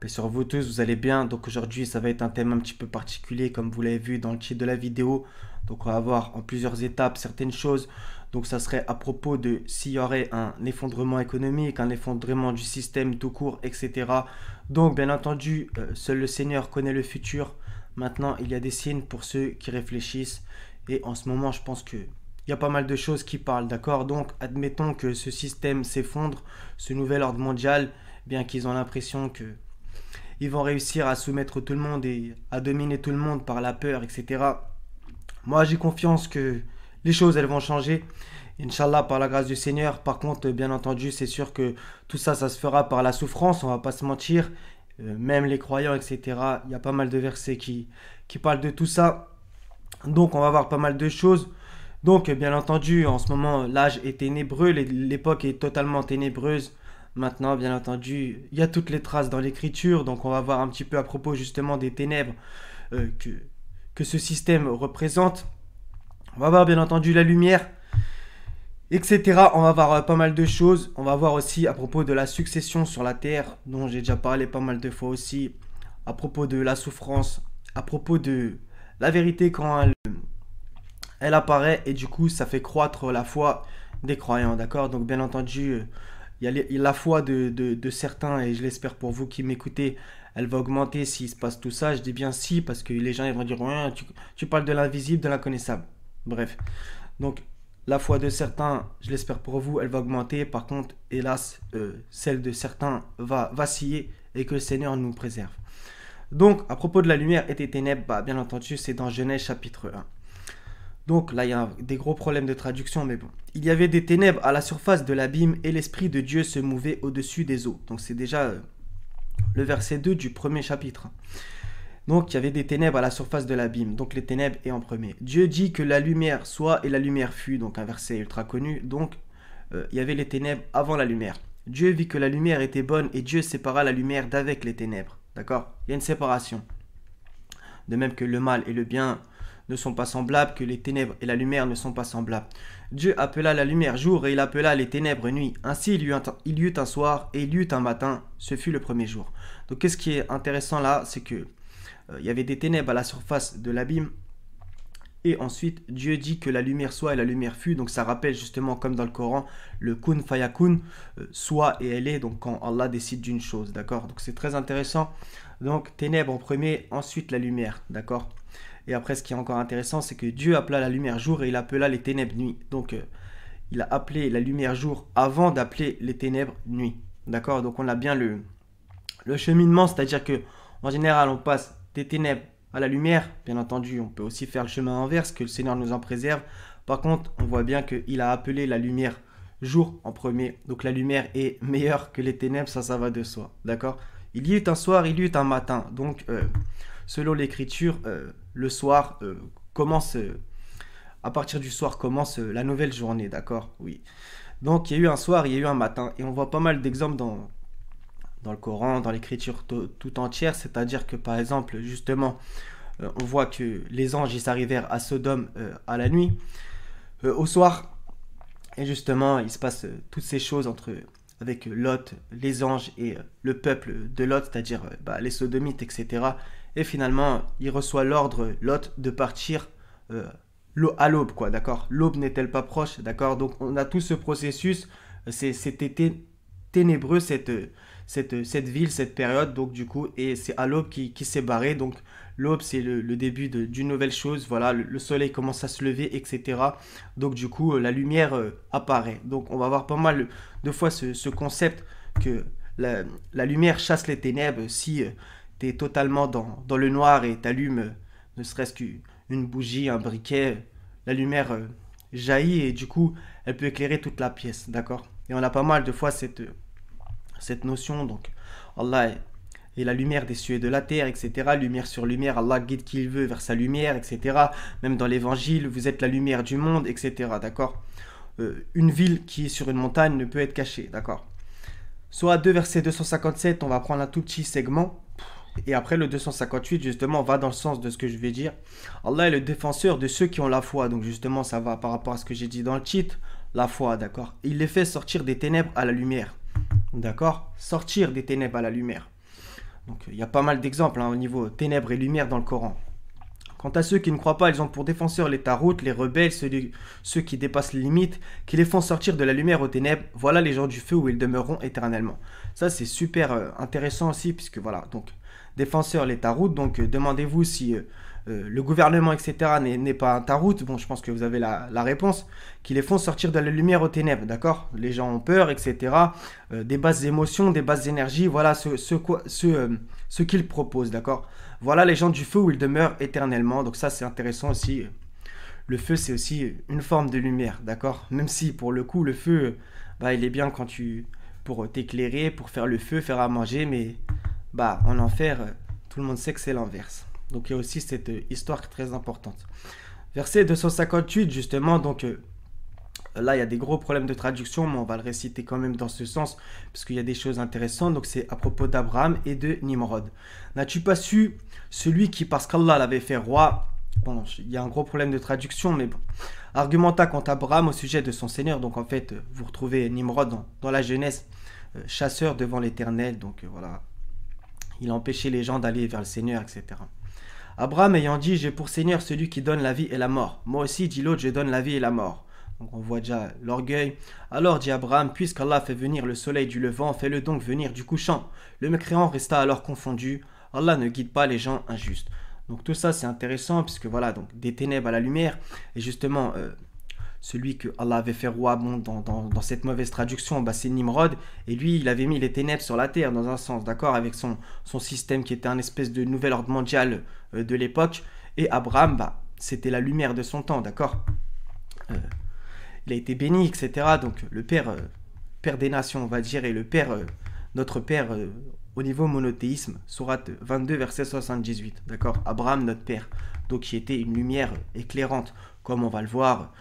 Paix sur vous tous, vous allez bien. Donc aujourd'hui, ça va être un thème un petit peu particulier, comme vous l'avez vu dans le titre de la vidéo. Donc on va voir en plusieurs étapes certaines choses. Donc ça serait à propos de s'il y aurait un effondrement économique, un effondrement du système tout court, etc. Donc bien entendu, seul le Seigneur connaît le futur. Maintenant, il y a des signes pour ceux qui réfléchissent. Et en ce moment, je pense que il y a pas mal de choses qui parlent, d'accord? Donc admettons que ce système s'effondre, ce nouvel ordre mondial, bien qu'ils ont l'impression que ils vont réussir à soumettre tout le monde et à dominer tout le monde par la peur, etc. Moi, j'ai confiance que les choses, elles vont changer. Inch'Allah, par la grâce du Seigneur. Par contre, bien entendu, c'est sûr que tout ça, ça se fera par la souffrance, on va pas se mentir. Même les croyants, etc. Il y a pas mal de versets qui parlent de tout ça. Donc, on va voir pas mal de choses. Donc, bien entendu, en ce moment, l'âge est ténébreux, l'époque est totalement ténébreuse. Maintenant, bien entendu, il y a toutes les traces dans l'écriture, donc on va voir un petit peu à propos justement des ténèbres euh, que, que ce système représente. On va voir bien entendu la lumière, etc. On va voir pas mal de choses. On va voir aussi à propos de la succession sur la terre, dont j'ai déjà parlé pas mal de fois aussi, à propos de la souffrance, à propos de la vérité quand elle apparaît, et du coup ça fait croître la foi des croyants, d'accord? Donc bien entendu, il y a la foi de certains, et je l'espère pour vous qui m'écoutez, elle va augmenter s'il se passe tout ça. Je dis bien si, parce que les gens ils vont dire, ouais, tu parles de l'invisible, de l'inconnaissable. Bref, donc la foi de certains, je l'espère pour vous, elle va augmenter. Par contre, hélas, celle de certains va vaciller, et que le Seigneur nous préserve. Donc, à propos de la lumière et des ténèbres, bah, bien entendu, c'est dans Genèse chapitre 1. Donc là, il y a des gros problèmes de traduction, mais bon. Il y avait des ténèbres à la surface de l'abîme, et l'Esprit de Dieu se mouvait au-dessus des eaux. Donc c'est déjà le verset 2 du premier chapitre. Donc il y avait des ténèbres à la surface de l'abîme. Donc les ténèbres est en premier. Dieu dit que la lumière soit, et la lumière fut. Donc un verset ultra connu. Donc il y avait les ténèbres avant la lumière. Dieu vit que la lumière était bonne, et Dieu sépara la lumière d'avec les ténèbres. D'accord? Il y a une séparation. De même que le mal et le bien ne sont pas semblables, que les ténèbres et la lumière ne sont pas semblables. Dieu appela la lumière jour, et il appela les ténèbres nuit. Ainsi il y eut un soir et il y eut un matin, ce fut le premier jour. Donc qu'est-ce qui est intéressant là, c'est que il y avait des ténèbres à la surface de l'abîme, et ensuite Dieu dit que la lumière soit, et la lumière fut. Donc ça rappelle justement, comme dans le Coran, le kun fayakun, soit et elle est, donc quand Allah décide d'une chose, d'accord? Donc c'est très intéressant. Donc ténèbres en premier, ensuite la lumière, d'accord? Et après, ce qui est encore intéressant, c'est que Dieu appela la lumière jour, et il appela les ténèbres nuit. Donc, il a appelé la lumière jour avant d'appeler les ténèbres nuit. D'accord? Donc, on a bien le cheminement, c'est-à-dire que en général, on passe des ténèbres à la lumière. Bien entendu, on peut aussi faire le chemin inverse, que le Seigneur nous en préserve. Par contre, on voit bien qu'il a appelé la lumière jour en premier. Donc, la lumière est meilleure que les ténèbres, ça va de soi. D'accord? Il y eut un soir, il y eut un matin. Donc, selon l'écriture, le soir commence, à partir du soir commence la nouvelle journée, d'accord? Oui. Donc il y a eu un soir, il y a eu un matin, et on voit pas mal d'exemples dans le Coran, dans l'écriture tout entière, c'est-à-dire que par exemple, justement, on voit que les anges, ils arrivèrent à Sodome à la nuit, au soir, et justement, il se passe toutes ces choses avec Lot, les anges et le peuple de Lot, c'est-à-dire les sodomites, etc. Et finalement, il reçoit l'ordre, Lot, de partir à l'aube, quoi, d'accord? L'aube n'est-elle pas proche, d'accord? Donc on a tout ce processus, c'était ténébreux cette ville, cette période, donc du coup, et c'est à l'aube qui s'est barré. Donc l'aube, c'est le début d'une nouvelle chose, voilà, le soleil commence à se lever, etc. Donc du coup, la lumière apparaît. Donc on va voir pas mal de fois ce concept que la lumière chasse les ténèbres. Si tu es totalement dans le noir et t'allumes ne serait-ce qu'une bougie, un briquet, la lumière jaillit, et du coup, elle peut éclairer toute la pièce, d'accord? Et on a pas mal de fois cette notion, donc Allah est la lumière des cieux et de la terre, etc. Lumière sur lumière, Allah guide qui il veut vers sa lumière, etc. Même dans l'évangile, vous êtes la lumière du monde, etc. D'accord? Une ville qui est sur une montagne ne peut être cachée, d'accord? Soit 2 verset 257, on va prendre un tout petit segment. Et après le 258, justement, va dans le sens de ce que je vais dire. Allah est le défenseur de ceux qui ont la foi. Donc justement, ça va par rapport à ce que j'ai dit dans le titre. La foi, d'accord? Il les fait sortir des ténèbres à la lumière. D'accord? Sortir des ténèbres à la lumière. Donc il y a pas mal d'exemples au niveau ténèbres et lumière dans le Coran. Quant à ceux qui ne croient pas, ils ont pour défenseurs les taroutes, les rebelles, ceux qui dépassent les limites, qui les font sortir de la lumière aux ténèbres. Voilà les gens du feu où ils demeureront éternellement. Ça, c'est super intéressant aussi, puisque voilà, donc, défenseurs, les taroutes, donc demandez-vous si le gouvernement, etc., n'est pas un tarout. Bon, je pense que vous avez la réponse, qui les font sortir de la lumière aux ténèbres, d'accord. Les gens ont peur, etc. Des basses émotions, des basses énergies, voilà ce qu'ils proposent, d'accord. Voilà les gens du feu où ils demeurent éternellement. Donc ça, c'est intéressant aussi. Le feu, c'est aussi une forme de lumière, d'accord. Même si, pour le coup, le feu, bah, il est bien pour t'éclairer, pour faire le feu, faire à manger, mais bah, en enfer, tout le monde sait que c'est l'inverse. Donc il y a aussi cette histoire très importante. Verset 258, justement, donc là, il y a des gros problèmes de traduction, mais on va le réciter quand même dans ce sens, parce qu'il y a des choses intéressantes. Donc c'est à propos d'Abraham et de Nimrod. N'as-tu pas su, celui qui, parce qu'Allah l'avait fait roi, bon, il y a un gros problème de traduction, mais bon, argumenta contre Abraham au sujet de son Seigneur. Donc en fait, vous retrouvez Nimrod dans la Genèse, chasseur devant l'Éternel, donc voilà, il empêchait les gens d'aller vers le Seigneur, etc. Abraham ayant dit, j'ai pour Seigneur celui qui donne la vie et la mort. Moi aussi, dit l'autre, je donne la vie et la mort. Donc on voit déjà l'orgueil. Alors dit Abraham, puisqu'Allah fait venir le soleil du levant, fais-le donc venir du couchant. Le mécréant resta alors confondu. Allah ne guide pas les gens injustes. Donc tout ça c'est intéressant, puisque voilà, donc des ténèbres à la lumière. Et justement, celui que Allah avait fait roi, bon, dans cette mauvaise traduction, bah, c'est Nimrod. Et lui, il avait mis les ténèbres sur la terre, dans un sens, d'accord, avec son système qui était un espèce de nouvel ordre mondial de l'époque. Et Abraham, bah, c'était la lumière de son temps, d'accord. Il a été béni, etc. Donc le père des nations, on va dire, et notre père au niveau monothéisme, sourate 22, verset 78, d'accord. Abraham, notre père, donc qui était une lumière éclairante, comme on va le voir.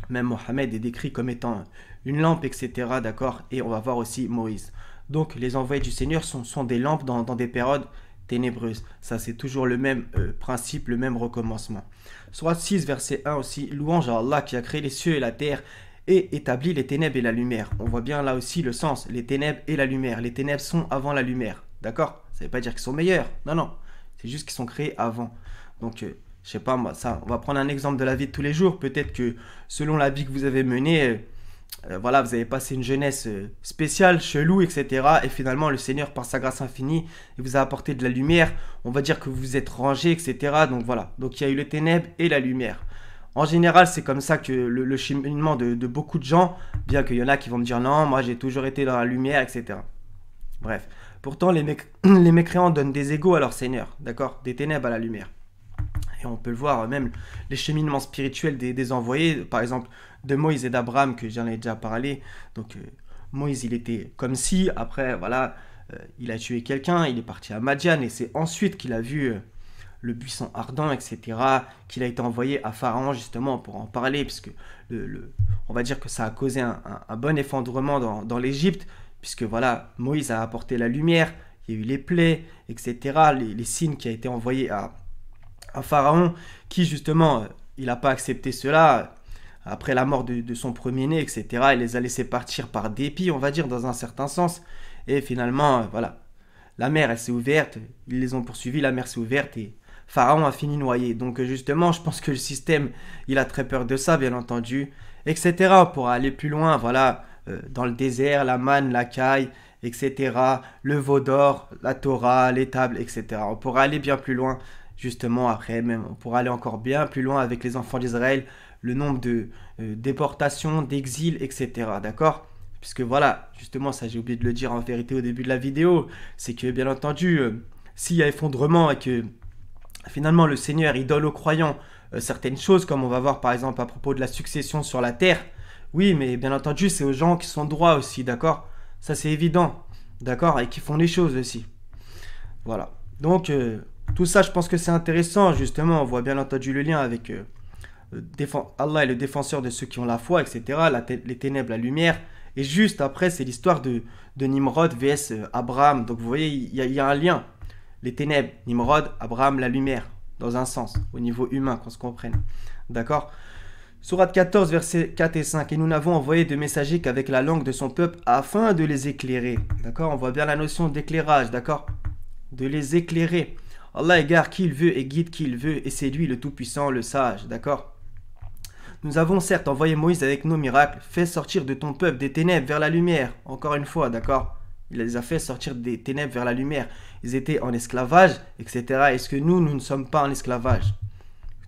Même Mohammed est décrit comme étant une lampe, etc. D'accord. Et on va voir aussi Moïse. Donc les envoyés du Seigneur sont des lampes dans des périodes ténébreuses. Ça c'est toujours le même principe, le même recommencement. Sourate 6, verset 1 aussi. Louange à Allah qui a créé les cieux et la terre et établi les ténèbres et la lumière. On voit bien là aussi le sens, les ténèbres et la lumière. Les ténèbres sont avant la lumière. D'accord. Ça ne veut pas dire qu'ils sont meilleurs. Non, non. C'est juste qu'ils sont créés avant. Donc je sais pas moi, ça, on va prendre un exemple de la vie de tous les jours. Peut-être que selon la vie que vous avez menée, voilà, vous avez passé une jeunesse spéciale, chelou, etc. Et finalement, le Seigneur, par sa grâce infinie, il vous a apporté de la lumière. On va dire que vous vous êtes rangé, etc. Donc voilà, donc il y a eu les ténèbres et la lumière. En général, c'est comme ça que le cheminement de beaucoup de gens, bien qu'il y en a qui vont me dire non, moi j'ai toujours été dans la lumière, etc. Bref, pourtant les mécréants donnent des égaux à leur Seigneur, d'accord, des ténèbres à la lumière. Et on peut le voir, même les cheminements spirituels des envoyés, par exemple de Moïse et d'Abraham, que j'en ai déjà parlé. Donc Moïse, il était comme si, après, voilà, il a tué quelqu'un, il est parti à Madian, et c'est ensuite qu'il a vu le buisson ardent, etc., qu'il a été envoyé à Pharaon, justement, pour en parler, puisque on va dire que ça a causé un bon effondrement dans l'Égypte, puisque, voilà, Moïse a apporté la lumière, il y a eu les plaies, etc., les signes qui a été envoyés à Pharaon, qui justement, il n'a pas accepté cela après la mort de son premier-né, etc. Il les a laissés partir par dépit, on va dire, dans un certain sens. Et finalement, voilà, la mer, elle s'est ouverte, ils les ont poursuivis, la mer s'est ouverte et Pharaon a fini noyé. Donc justement, je pense que le système, il a très peur de ça, bien entendu, etc. On pourra aller plus loin, voilà, dans le désert, la manne, la caille, etc. Le veau d'or, la Torah, les tables, etc. On pourra aller bien plus loin. Justement, après, même, on pourra aller encore bien plus loin avec les enfants d'Israël, le nombre de déportations, d'exils, etc. D'accord. Puisque voilà, justement, ça j'ai oublié de le dire en vérité au début de la vidéo, c'est que bien entendu, s'il y a effondrement et que finalement le Seigneur il donne aux croyants certaines choses, comme on va voir par exemple à propos de la succession sur la terre, oui, mais bien entendu, c'est aux gens qui sont droits aussi, d'accord. Ça c'est évident, d'accord, et qui font les choses aussi. Voilà. Donc tout ça, je pense que c'est intéressant, justement. On voit bien entendu le lien avec Allah est le défenseur de ceux qui ont la foi, etc. Les ténèbres, la lumière. Et juste après, c'est l'histoire de Nimrod vs Abraham. Donc vous voyez, il y a un lien. Les ténèbres, Nimrod, Abraham, la lumière, dans un sens, au niveau humain, qu'on se comprenne. D'accord. Sourate 14, versets 4 et 5. Et nous n'avons envoyé de messagers qu'avec la langue de son peuple afin de les éclairer. D'accord? On voit bien la notion d'éclairage, d'accord? De les éclairer. Allah égare qui il veut et guide qui il veut, et c'est lui le Tout-Puissant, le Sage, d'accord? Nous avons certes envoyé Moïse avec nos miracles, fait sortir de ton peuple des ténèbres vers la lumière. Encore une fois, d'accord? Il les a fait sortir des ténèbres vers la lumière. Ils étaient en esclavage, etc. Est-ce que nous ne sommes pas en esclavage?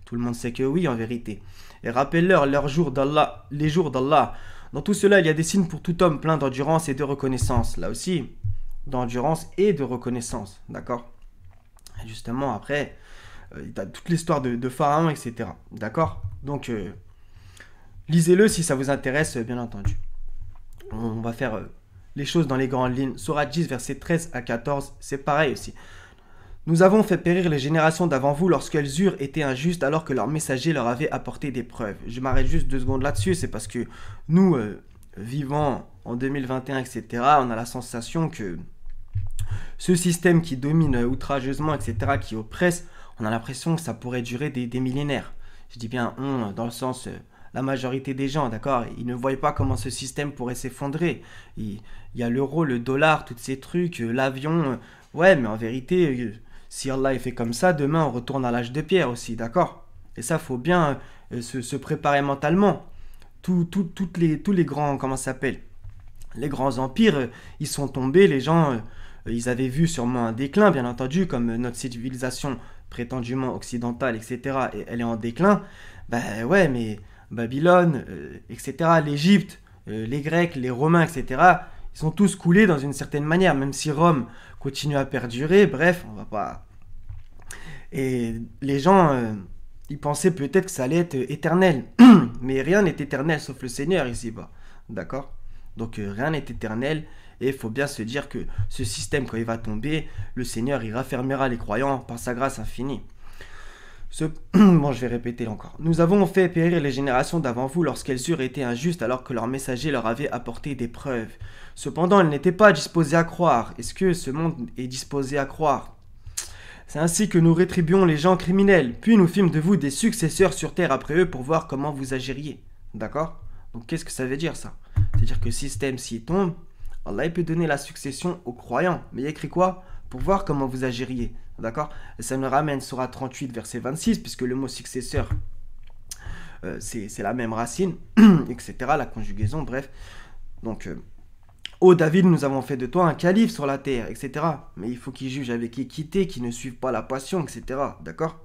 Tout le monde sait que oui, en vérité. Et rappelle-leur leurs jours d'Allah, les jours d'Allah. Dans tout cela, il y a des signes pour tout homme plein d'endurance et de reconnaissance. Là aussi, d'endurance et de reconnaissance, d'accord? Et justement, après, il y a toute l'histoire de Pharaon, etc. D'accord? Donc, lisez-le si ça vous intéresse, bien entendu. On va faire les choses dans les grandes lignes. Sourate 10, versets 13 à 14, c'est pareil aussi. Nous avons fait périr les générations d'avant vous lorsqu'elles eurent été injustes alors que leurs messagers leur avaient apporté des preuves. Je m'arrête juste 2 secondes là-dessus, c'est parce que nous, vivant en 2021, etc., on a la sensation que ce système qui domine outrageusement, etc., qui oppresse, on a l'impression que ça pourrait durer des millénaires. Je dis bien on, dans le sens, la majorité des gens, d'accord? Ils ne voient pas comment ce système pourrait s'effondrer. Il y a l'euro, le dollar, tous ces trucs, l'avion. Ouais, mais en vérité, si Allah est fait comme ça, demain on retourne à l'âge de pierre aussi, d'accord? Et ça, faut bien se préparer mentalement. Tous les grands, comment ça s'appelle? Les grands empires, ils sont tombés, les gens, ils avaient vu sûrement un déclin, bien entendu, comme notre civilisation prétendument occidentale, etc., et elle est en déclin. Ben ouais, mais Babylone, etc., l'Égypte, les Grecs, les Romains, etc., ils sont tous coulés dans une certaine manière, même si Rome continue à perdurer, bref, on va pas... Et les gens, ils pensaient peut-être que ça allait être éternel, mais rien n'est éternel sauf le Seigneur ici-bas, d'accord? Donc rien n'est éternel, et il faut bien se dire que ce système, quand il va tomber, le Seigneur, il raffermira les croyants par sa grâce infinie. Bon, je vais répéter encore. Nous avons fait périr les générations d'avant vous lorsqu'elles eurent été injustes alors que leurs messagers leur avaient apporté des preuves. Cependant, elles n'étaient pas disposées à croire. Est-ce que ce monde est disposé à croire? C'est ainsi que nous rétribuons les gens criminels, puis nous fîmes de vous des successeurs sur terre après eux pour voir comment vous agiriez. D'accord? Donc qu'est-ce que ça veut dire ça? C'est-à-dire que le système, s'il tombe, Allah il peut donner la succession aux croyants. Mais il écrit quoi? Pour voir comment vous agiriez. D'accord? Et ça nous ramène sur 38, verset 26, puisque le mot successeur, c'est la même racine, etc. La conjugaison, bref. Donc, ô David, nous avons fait de toi un calife sur la terre, etc. Mais il faut qu'il juge avec équité, qu'il ne suive pas la passion, etc. D'accord?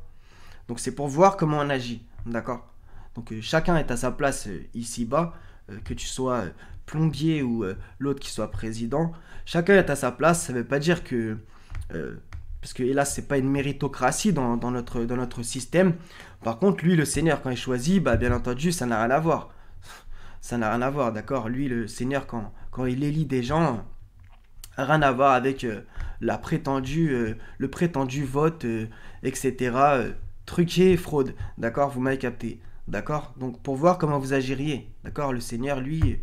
Donc, c'est pour voir comment on agit. D'accord? Donc, chacun est à sa place ici-bas, que tu sois plombier ou l'autre qui soit président. Chacun est à sa place. Ça ne veut pas dire que... parce que hélas, c'est pas une méritocratie dans notre système. Par contre, lui, le Seigneur, quand il choisit, bah, bien entendu, ça n'a rien à voir. Ça n'a rien à voir, d'accord? Lui, le Seigneur, quand il élit des gens, rien à voir avec le prétendu vote, etc. Truqué, fraude, d'accord? Vous m'avez capté, d'accord? Donc, pour voir comment vous agiriez, d'accord? Le Seigneur, lui...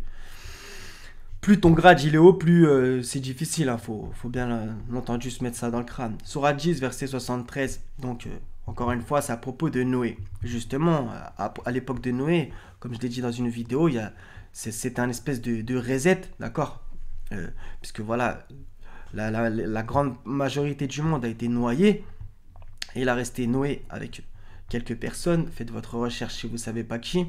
Plus ton grade il est haut, plus c'est difficile. Hein. Faut bien entendu se mettre ça dans le crâne. Sourate 10, verset 73. Donc, encore une fois, c'est à propos de Noé. Justement, à l'époque de Noé, comme je l'ai dit dans une vidéo, c'est un espèce de reset, d'accord? Puisque voilà, la grande majorité du monde a été noyée. Et il a resté Noé avec quelques personnes. Faites votre recherche si vous ne savez pas qui.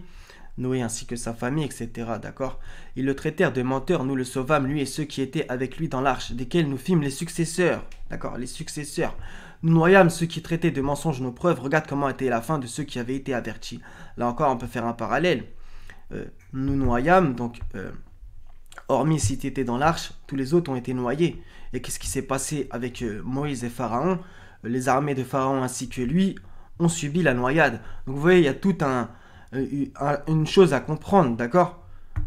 Noé ainsi que sa famille, etc. D'accord? Ils le traitèrent de menteur, nous le sauvâmes, lui et ceux qui étaient avec lui dans l'arche, desquels nous fîmes les successeurs. D'accord? Les successeurs. Nous noyâmes ceux qui traitaient de mensonges nos preuves. Regarde comment était la fin de ceux qui avaient été avertis. Là encore, on peut faire un parallèle. Nous noyâmes, donc, hormis si tu étais dans l'arche, tous les autres ont été noyés. Et qu'est-ce qui s'est passé avec Moïse et Pharaon? Les armées de Pharaon ainsi que lui ont subi la noyade. Donc vous voyez, il y a tout une chose à comprendre, d'accord?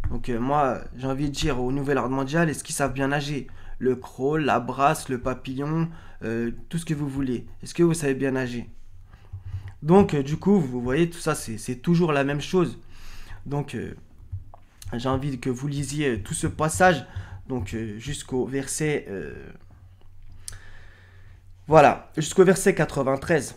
Donc moi, j'ai envie de dire au nouvel ordre mondial, est-ce qu'ils savent bien nager? Le crawl, la brasse, le papillon, tout ce que vous voulez. Est-ce que vous savez bien nager? Donc du coup, vous voyez, tout ça, c'est toujours la même chose. Donc j'ai envie que vous lisiez tout ce passage, donc jusqu'au verset... voilà, jusqu'au verset 93.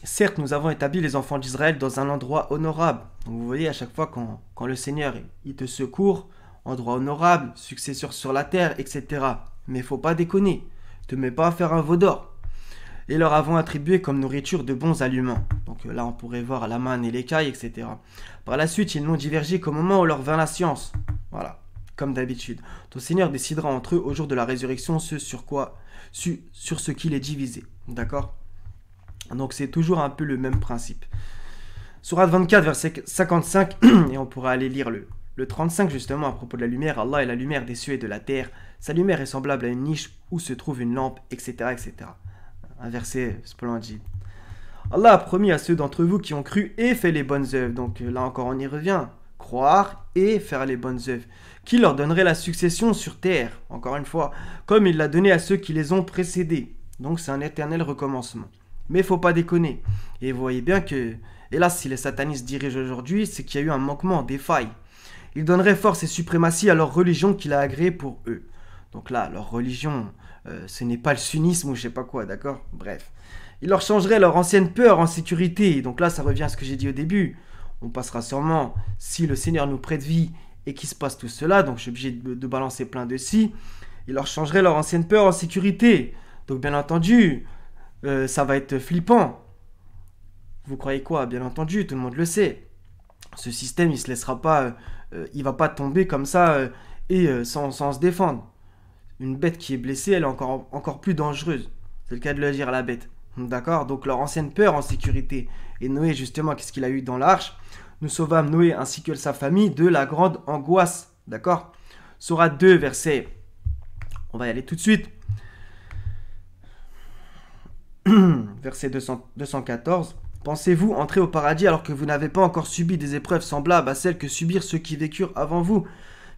certes, nous avons établi les enfants d'Israël dans un endroit honorable. Donc vous voyez, à chaque fois quand le Seigneur il te secourt, endroit honorable, successeur sur la terre, etc. Mais il faut pas déconner, ne te mets pas à faire un veau d'or. Et leur avons attribué comme nourriture de bons aliments. Donc là, on pourrait voir la manne et l'écaille, etc. Par la suite, ils n'ont divergé qu'au moment où leur vint la science. Voilà, comme d'habitude. Ton Seigneur décidera entre eux au jour de la résurrection sur ce qu'il est divisé. D'accord? Donc c'est toujours un peu le même principe. Sourate 24, verset 55, et on pourra aller lire le 35 justement à propos de la lumière. Allah est la lumière des cieux et de la terre. Sa lumière est semblable à une niche où se trouve une lampe, etc. etc. Un verset splendide. Allah a promis à ceux d'entre vous qui ont cru et fait les bonnes œuvres. Donc là encore on y revient. Croire et faire les bonnes œuvres. Qui leur donnerait la succession sur terre, encore une fois, comme il l'a donné à ceux qui les ont précédés. Donc c'est un éternel recommencement. Mais il ne faut pas déconner. Et vous voyez bien que, hélas, si les satanistes dirigent aujourd'hui, c'est qu'il y a eu un manquement, des failles. Ils donneraient force et suprématie à leur religion qu'il a agréée pour eux. Donc là, leur religion, ce n'est pas le sunnisme ou je sais pas quoi, d'accord? Bref. Ils leur changeraient leur ancienne peur en sécurité. Donc là, ça revient à ce que j'ai dit au début. On passera sûrement, si le Seigneur nous prête vie et qu'il se passe tout cela, donc je suis obligé de balancer plein de si, ils leur changeraient leur ancienne peur en sécurité. Donc bien entendu, ça va être flippant. Vous croyez quoi? Bien entendu, tout le monde le sait. Ce système, il se laissera pas, il va pas tomber comme ça sans se défendre. Une bête qui est blessée, elle est encore plus dangereuse. C'est le cas de le dire à la bête. D'accord? Donc leur ancienne peur en sécurité. Et Noé, justement, qu'est-ce qu'il a eu dans l'arche? Nous sauvâmes Noé ainsi que sa famille de la grande angoisse. D'accord? Sourate 2, verset. On va y aller tout de suite. Verset 214. Pensez-vous entrer au paradis alors que vous n'avez pas encore subi des épreuves semblables à celles que subirent ceux qui vécurent avant vous?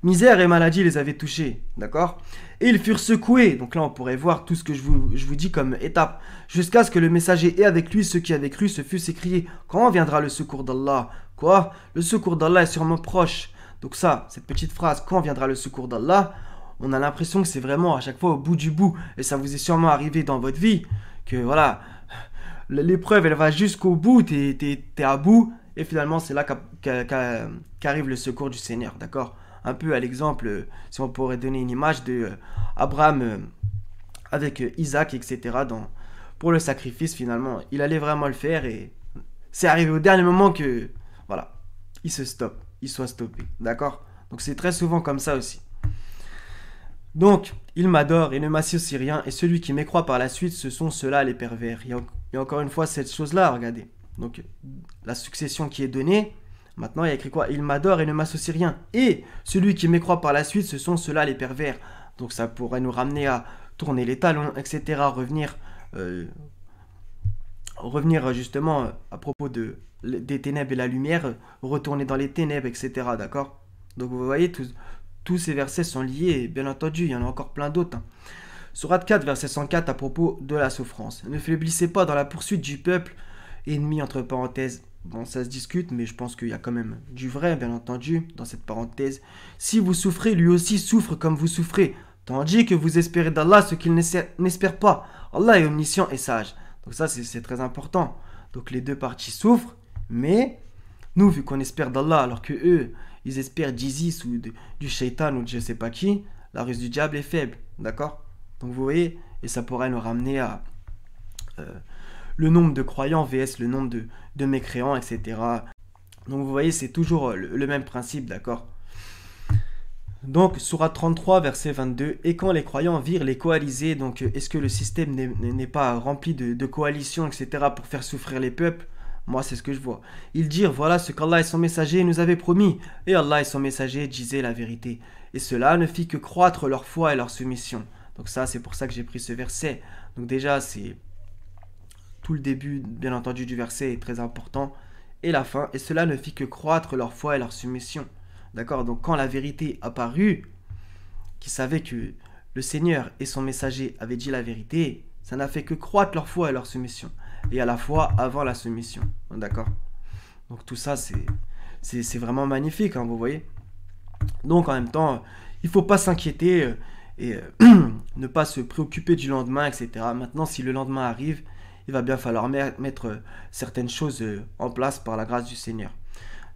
Misère et maladie les avaient touchés, d'accord? Et ils furent secoués, donc là on pourrait voir tout ce que je vous dis comme étape, jusqu'à ce que le messager et avec lui ceux qui avaient cru se fussent écriés, quand viendra le secours d'Allah? Quoi? Le secours d'Allah est sûrement proche. Donc ça, cette petite phrase, quand viendra le secours d'Allah, on a l'impression que c'est vraiment à chaque fois au bout du bout, et ça vous est sûrement arrivé dans votre vie, que voilà, l'épreuve elle va jusqu'au bout, t'es à bout, et finalement c'est là qu'arrive le secours du Seigneur, d'accord? Un peu à l'exemple, si on pourrait donner une image de Abraham avec Isaac, etc. Pour le sacrifice, finalement, il allait vraiment le faire et c'est arrivé au dernier moment que, voilà, il soit stoppé, d'accord? Donc c'est très souvent comme ça aussi. Donc, il m'adore et ne m'associe rien, et celui qui m'écroit par la suite, ce sont ceux-là les pervers. Il y a encore une fois cette chose-là, regardez. Donc, la succession qui est donnée. Maintenant, il y a écrit quoi? Il m'adore et ne m'associe rien. Et celui qui m'écroit par la suite, ce sont ceux-là les pervers. Donc ça pourrait nous ramener à tourner les talons, etc. Revenir justement à propos des ténèbres et la lumière, retourner dans les ténèbres, etc. D'accord? Donc vous voyez, tous ces versets sont liés, et bien entendu, il y en a encore plein d'autres. Sourate 4, verset 104, à propos de la souffrance. Ne faiblissez pas dans la poursuite du peuple ennemi, entre parenthèses. Bon, ça se discute, mais je pense qu'il y a quand même du vrai, bien entendu, dans cette parenthèse. Si vous souffrez, lui aussi souffre comme vous souffrez, tandis que vous espérez d'Allah ce qu'il n'espère pas. Allah est omniscient et sage. Donc ça, c'est très important. Donc les deux parties souffrent, mais nous, vu qu'on espère d'Allah, alors que eux, ils espèrent d'Isis ou du shaitan ou de je sais pas qui, la ruse du diable est faible, d'accord? Donc vous voyez, et ça pourrait nous ramener à le nombre de croyants vs le nombre de mécréants, etc. Donc vous voyez, c'est toujours le même principe, d'accord? Donc, sourate 33, verset 22, et quand les croyants virent les coalisés, donc est-ce que le système n'est pas rempli de coalitions, etc., pour faire souffrir les peuples? Moi, c'est ce que je vois. Ils dirent, voilà ce qu'Allah et son messager nous avaient promis, et Allah et son messager disaient la vérité. Et cela ne fit que croître leur foi et leur soumission. Donc ça, c'est pour ça que j'ai pris ce verset. Donc déjà, c'est tout le début, bien entendu, du verset est très important, et la fin, et cela ne fit que croître leur foi et leur soumission. D'accord? Donc quand la vérité apparut, qui savait que le Seigneur et son messager avaient dit la vérité, ça n'a fait que croître leur foi et leur soumission. Et à la fois avant la soumission. D'accord? Donc tout ça, c'est vraiment magnifique, hein, vous voyez? Donc en même temps, il ne faut pas s'inquiéter et ne pas se préoccuper du lendemain, etc. Maintenant, si le lendemain arrive, il va bien falloir mettre certaines choses en place par la grâce du Seigneur.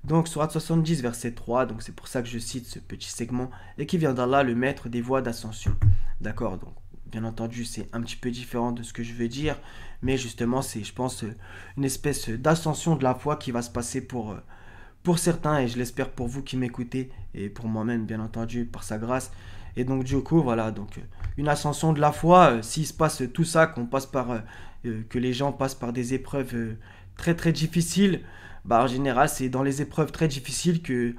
Donc, Sourate 70, verset 3, donc c'est pour ça que je cite ce petit segment, et qui vient d'Allah, le maître des voies d'ascension. D'accord, donc bien entendu, c'est un petit peu différent de ce que je veux dire, mais justement, c'est, je pense, une espèce d'ascension de la foi qui va se passer pour certains, et je l'espère pour vous qui m'écoutez, et pour moi-même, bien entendu, par sa grâce. Et donc, du coup, voilà, donc une ascension de la foi, s'il se passe tout ça, que les gens passent par des épreuves très très difficiles, bah, en général, c'est dans les épreuves très difficiles que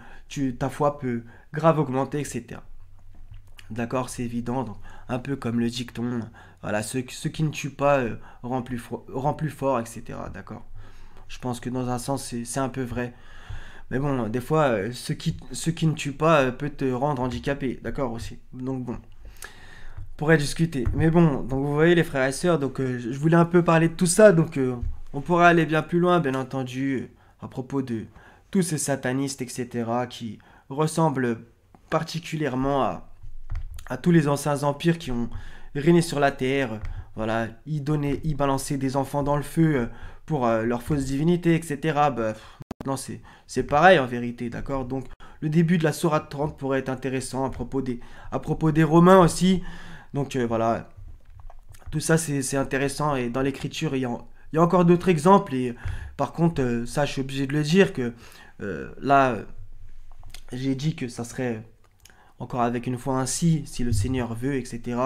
ta foi peut grave augmenter, etc. D'accord, c'est évident, donc, un peu comme le dicton, voilà, ceux qui ne tuent pas rend plus fort, etc. D'accord. Je pense que dans un sens, c'est un peu vrai. Mais bon, des fois, ceux qui ne tuent pas peut te rendre handicapé, d'accord aussi. Donc bon, on pourrait discuter. Mais bon, donc vous voyez les frères et sœurs, donc je voulais un peu parler de tout ça, donc on pourrait aller bien plus loin, bien entendu, à propos de tous ces satanistes, etc., qui ressemblent particulièrement à tous les anciens empires qui ont régné sur la terre. Voilà, ils balançaient des enfants dans le feu pour leur fausse divinité, etc. Bah, maintenant, c'est pareil en vérité, d'accord. Donc, le début de la Sourate 30 pourrait être intéressant à propos des Romains aussi. Donc, voilà, tout ça, c'est intéressant. Et dans l'écriture, il y a encore d'autres exemples. Et par contre, ça, je suis obligé de le dire que là, j'ai dit que ça serait encore avec une foi ainsi, si le Seigneur veut, etc.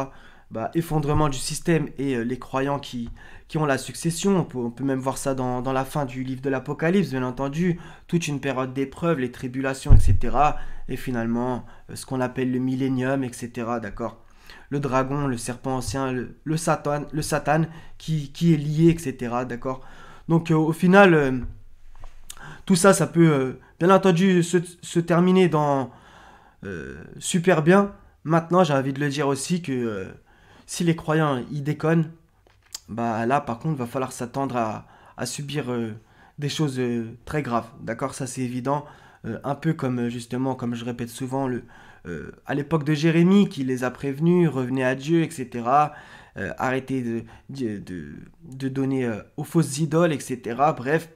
Bah, effondrement du système et les croyants qui ont la succession. On peut même voir ça dans la fin du livre de l'Apocalypse, bien entendu. Toute une période d'épreuves, les tribulations, etc. Et finalement, ce qu'on appelle le millénium, etc. D'accord. Le dragon, le serpent ancien, le Satan qui est lié, etc. D'accord. Donc au final, tout ça, ça peut bien entendu se terminer dans super bien. Maintenant, j'ai envie de le dire aussi que si les croyants ils déconnent, bah là par contre, va falloir s'attendre à subir des choses très graves. D'accord, ça c'est évident. Un peu comme justement, comme je répète souvent, à l'époque de Jérémie qui les a prévenus, revenez à Dieu, etc. Arrêtez de donner aux fausses idoles, etc. Bref,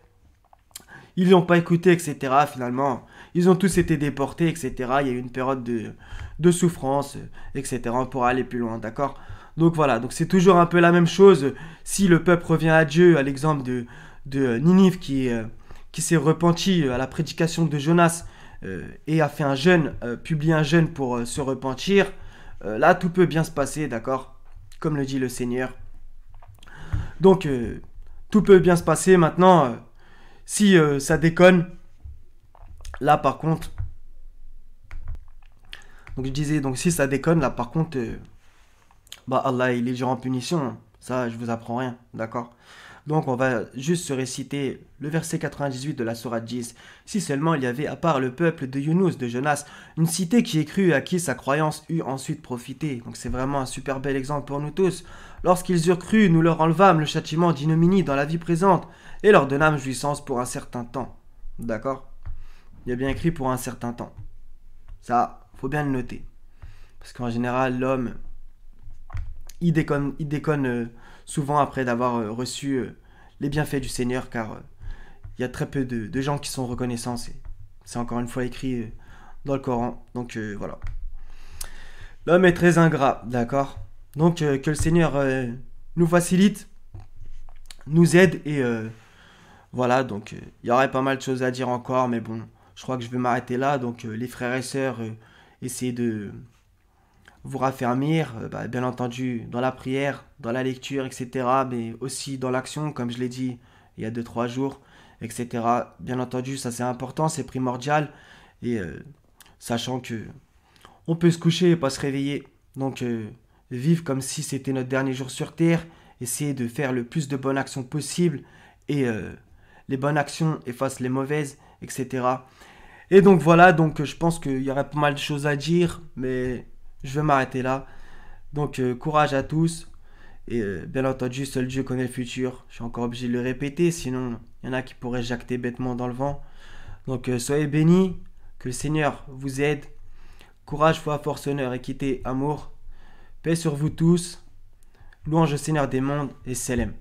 ils n'ont pas écouté, etc. Finalement, ils ont tous été déportés, etc. Il y a eu une période de souffrance, etc. pour aller plus loin, d'accord. Donc voilà, donc c'est toujours un peu la même chose. Si le peuple revient à Dieu, à l'exemple de Ninive qui s'est repenti à la prédication de Jonas et a fait un jeûne, publié un jeûne pour se repentir, là tout peut bien se passer, d'accord, comme le dit le Seigneur. Donc tout peut bien se passer maintenant. Si ça déconne, là par contre, donc je disais, donc si ça déconne, là par contre, bah Allah il est dur en punition, ça je vous apprends rien, d'accord. Donc on va juste se réciter le verset 98 de la sourate 10. Si seulement il y avait, à part le peuple de Younous, de Jonas, une cité qui ait cru et à qui sa croyance eut ensuite profité. Donc c'est vraiment un super bel exemple pour nous tous. Lorsqu'ils eurent cru, nous leur enlevâmes le châtiment d'ignominie dans la vie présente et leur donnâmes jouissance pour un certain temps. D'accord? Il y a bien écrit pour un certain temps. Ça, faut bien le noter. Parce qu'en général, l'homme, il déconne souvent après d'avoir reçu les bienfaits du Seigneur, car il y a très peu de gens qui sont reconnaissants. C'est encore une fois écrit dans le Coran. Donc voilà. L'homme est très ingrat, d'accord. Donc que le Seigneur nous facilite, nous aide et voilà. Donc il y aurait pas mal de choses à dire encore, mais bon, je crois que je vais m'arrêter là. Donc les frères et sœurs, essayez de vous raffermir, bah, bien entendu, dans la prière, dans la lecture, etc., mais aussi dans l'action, comme je l'ai dit il y a 2-3 jours, etc. Bien entendu, ça c'est important, c'est primordial, et sachant que on peut se coucher et pas se réveiller, donc vivre comme si c'était notre dernier jour sur Terre, essayer de faire le plus de bonnes actions possible, et les bonnes actions effacent les mauvaises, etc. Et donc voilà, donc je pense qu'il y aurait pas mal de choses à dire, mais je vais m'arrêter là. Donc courage à tous. Et bien entendu, seul Dieu connaît le futur. Je suis encore obligé de le répéter, sinon il y en a qui pourraient jacter bêtement dans le vent. Donc soyez bénis, que le Seigneur vous aide. Courage, foi, force, honneur, équité, amour. Paix sur vous tous. Louange au Seigneur des mondes et Selem.